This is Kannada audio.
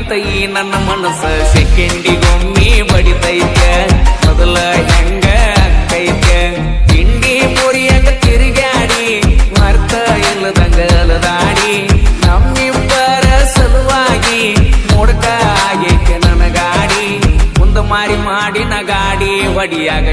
ಅಂತ ಈ ನನ್ನ ಮನಸ್ಸ ಸೆಕೆಂಡಿಗೊಮ್ಮೆ ಬಡಿತೈತೆ ಮೊದಲ ಹೆಂಗ ಅಕ್ಕೈತೆ ತಿಂಡಿ ಪುರಿಯಂಗ ತಿರುಗಾಡಿ ಮರ್ತ ಇಲ್ಲದಂಗ ಅಲದಾಡಿ ನಮ್ಮಿಬ್ಬರ ಸಲುವಾಗಿ ಮುಡ್ಕ ಆಗೈತೆ ನನ್ನ ಗಾಡಿ ಮುಂದ ಮಾರಿ ಮಾಡಿನ ಗಾಡಿ ಹೊಡಿಯಾಗ